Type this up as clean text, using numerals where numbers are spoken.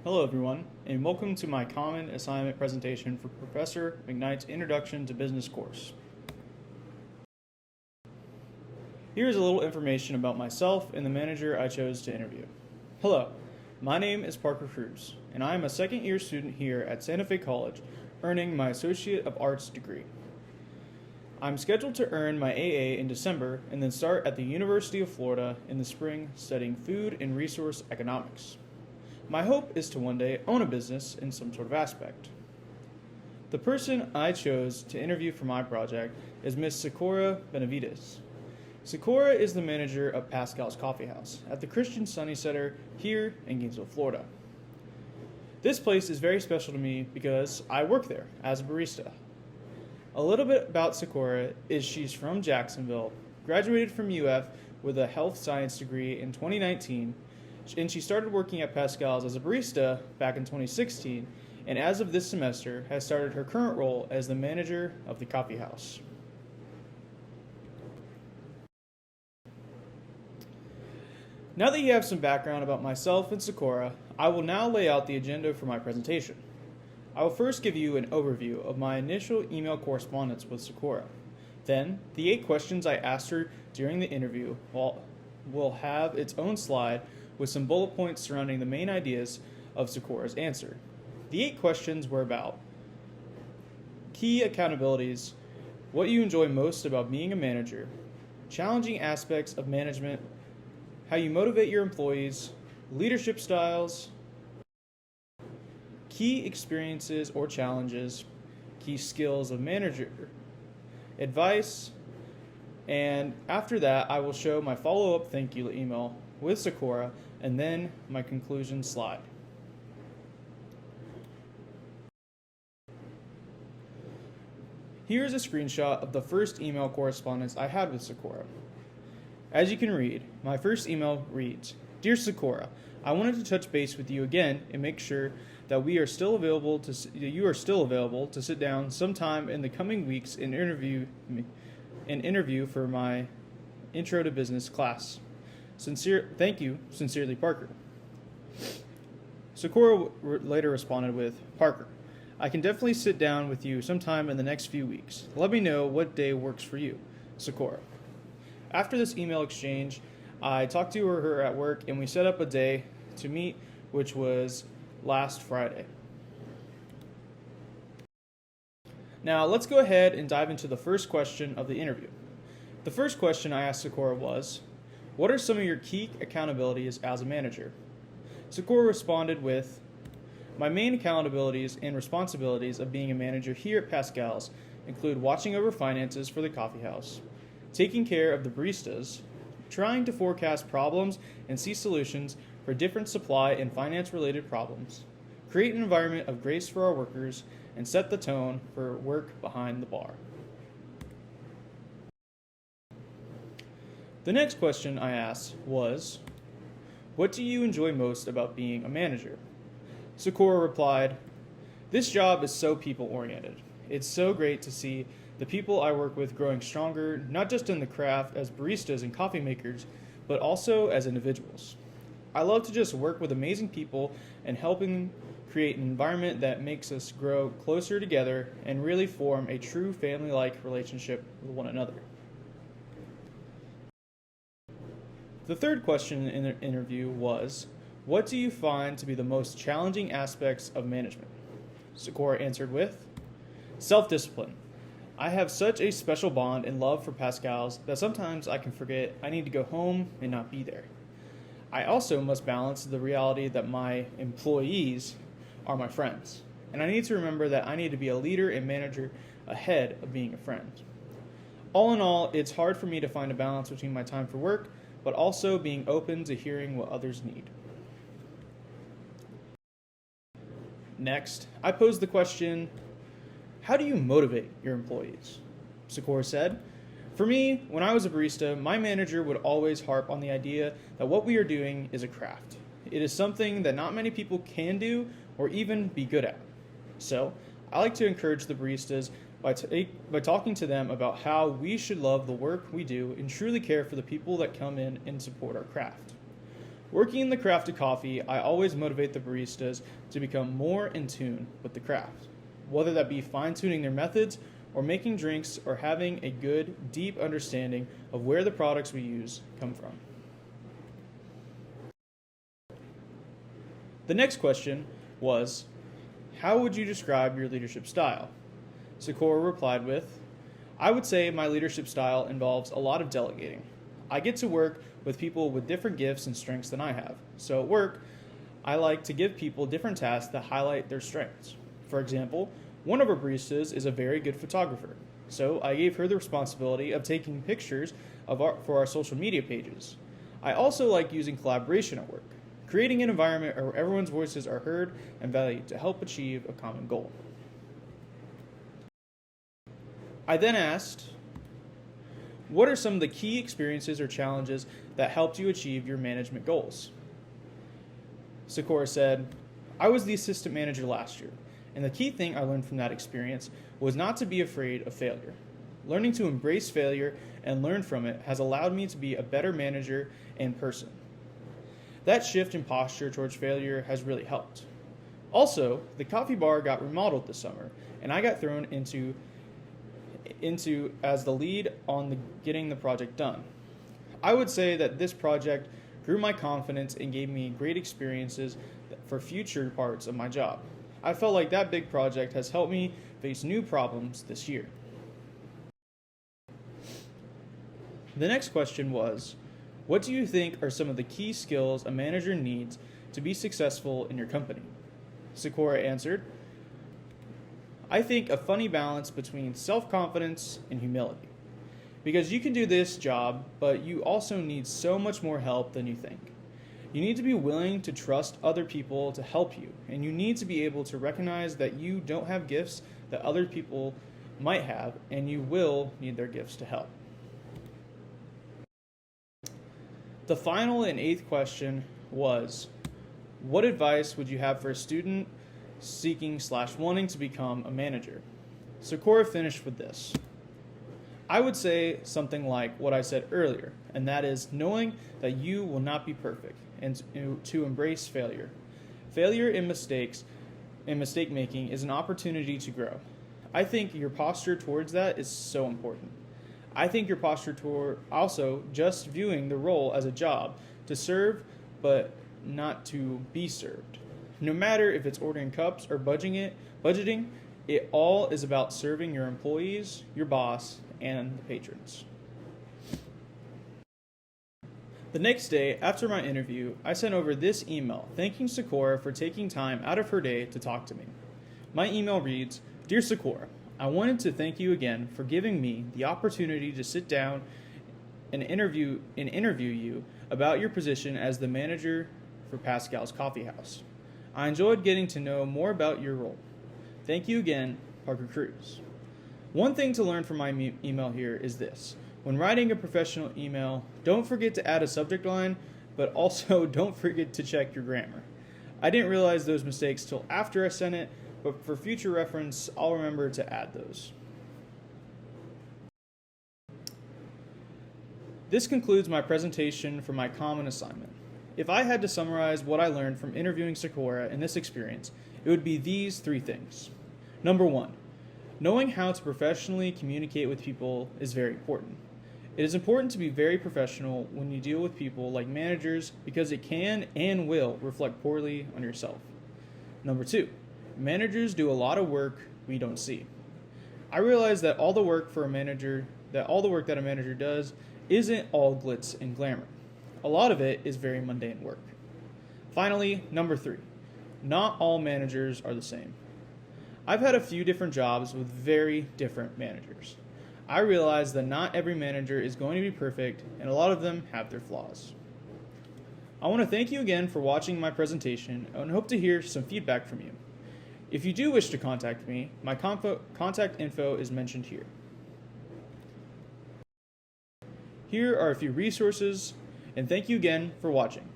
Hello everyone, and welcome to my common assignment presentation for Professor McKnight's Introduction to Business course. Here is a little information about myself and the manager I chose to interview. Hello, my name is Parker Cruz, and I am a second year student here at Santa Fe College, earning my Associate of Arts degree. I'm scheduled to earn my AA in December and then start at the University of Florida in the spring studying food and resource economics. My hope is to one day own a business in some sort of aspect. The person I chose to interview for my project is Miss Sakura Benavides. Sakura is the manager of Pascal's Coffee House at the Christian Sunny Center here in Gainesville, Florida. This place is very special to me because I work there as a barista. A little bit about Sakura is she's from Jacksonville, graduated from UF with a health science degree in 2019, and she started working at Pascal's as a barista back in 2016, and as of this semester has started her current role as the manager of the coffee house. Now that you have some background about myself and Sakura, I will now lay out the agenda for my presentation. I will first give you an overview of my initial email correspondence with Sakura. Then, the 8 questions I asked her during the interview will have its own slide with some bullet points surrounding the main ideas of Sakura's answer. The 8 questions were about key accountabilities, what you enjoy most about being a manager, challenging aspects of management, how you motivate your employees, leadership styles, key experiences or challenges, key skills of manager, advice, and after that I will show my follow-up thank you email with Sakura and then my conclusion slide. Here is a screenshot of the first email correspondence I had with Sakura. As you can read, my first email reads, "Dear Sakura, I wanted to touch base with you again and make sure that you are still available to sit down sometime in the coming weeks and interview for my Intro to Business class. Thank you, sincerely, Parker." Sakura later responded with, "Parker, I can definitely sit down with you sometime in the next few weeks. Let me know what day works for you, Sakura." After this email exchange, I talked to her at work and we set up a day to meet, which was last Friday. Now let's go ahead and dive into the first question of the interview. The first question I asked Sakura was, "What are some of your key accountabilities as a manager?" Sakura responded with, "My main accountabilities and responsibilities of being a manager here at Pascal's include watching over finances for the coffee house, taking care of the baristas, trying to forecast problems and see solutions for different supply and finance-related problems, create an environment of grace for our workers, and set the tone for work behind the bar." The next question I asked was, "What do you enjoy most about being a manager?" Sakura replied, "This job is so people-oriented. It's so great to see the people I work with growing stronger, not just in the craft as baristas and coffee makers, but also as individuals. I love to just work with amazing people and helping create an environment that makes us grow closer together and really form a true family-like relationship with one another." The third question in the interview was, "What do you find to be the most challenging aspects of management?" Sakura answered with, "Self-discipline. I have such a special bond and love for Pascal's that sometimes I can forget I need to go home and not be there. I also must balance the reality that my employees are my friends, and I need to remember that I need to be a leader and manager ahead of being a friend. All in all, it's hard for me to find a balance between my time for work, but also being open to hearing what others need." Next, I posed the question, "How do you motivate your employees?" Sakura said, "For me, when I was a barista, my manager would always harp on the idea that what we are doing is a craft. It is something that not many people can do or even be good at. So, I like to encourage the baristas by talking to them about how we should love the work we do and truly care for the people that come in and support our craft. Working in the craft of coffee, I always motivate the baristas to become more in tune with the craft, whether that be fine-tuning their methods or making drinks or having a good, deep understanding of where the products we use come from. The next question was, how would you describe your leadership style? Sakura replied with, I would say my leadership style involves a lot of delegating. I get to work with people with different gifts and strengths than I have. So at work, I like to give people different tasks that highlight their strengths. For example, one of our baristas is a very good photographer. So I gave her the responsibility of taking pictures for our social media pages. I also like using collaboration at work, creating an environment where everyone's voices are heard and valued to help achieve a common goal. I then asked, what are some of the key experiences or challenges that helped you achieve your management goals? Sakura said, I was the assistant manager last year, and the key thing I learned from that experience was not to be afraid of failure. Learning to embrace failure and learn from it has allowed me to be a better manager and person. That shift in posture towards failure has really helped. Also, the coffee bar got remodeled this summer, and I got thrown into as the lead on getting the project done. I would say that this project grew my confidence and gave me great experiences for future parts of my job. I felt like that big project has helped me face new problems this year. The next question was, what do you think are some of the key skills a manager needs to be successful in your company? Sakura answered, I think a funny balance between self-confidence and humility. Because you can do this job, but you also need so much more help than you think. You need to be willing to trust other people to help you, and you need to be able to recognize that you don't have gifts that other people might have, and you will need their gifts to help. The final and eighth question was, what advice would you have for a student seeking/wanting to become a manager? Sakura finished with this. I would say something like what I said earlier, and that is knowing that you will not be perfect and to embrace failure. Failure and mistakes and mistake making is an opportunity to grow. I think your posture towards that is so important. I think your posture toward also just viewing the role as a job to serve but not to be served. No matter if it's ordering cups or budgeting, it all is about serving your employees, your boss, and the patrons. The next day, after my interview, I sent over this email thanking Sakura for taking time out of her day to talk to me. My email reads, Dear Sakura, I wanted to thank you again for giving me the opportunity to sit down and interview you about your position as the manager for Pascal's Coffee House. I enjoyed getting to know more about your role. Thank you again, Parker Cruz. One thing to learn from my email here is this. When writing a professional email, don't forget to add a subject line, but also don't forget to check your grammar. I didn't realize those mistakes till after I sent it, but for future reference, I'll remember to add those. This concludes my presentation for my common assignment. If I had to summarize what I learned from interviewing Sakura in this experience, it would be these three things. Number one, knowing how to professionally communicate with people is very important. It is important to be very professional when you deal with people like managers because it can and will reflect poorly on yourself. Number two, managers do a lot of work we don't see. I realize that all the work that a manager does isn't all glitz and glamour. A lot of it is very mundane work. Finally, number three, not all managers are the same. I've had a few different jobs with very different managers. I realize that not every manager is going to be perfect, and a lot of them have their flaws. I want to thank you again for watching my presentation and hope to hear some feedback from you. If you do wish to contact me, my contact info is mentioned here. Here are a few resources, and thank you again for watching.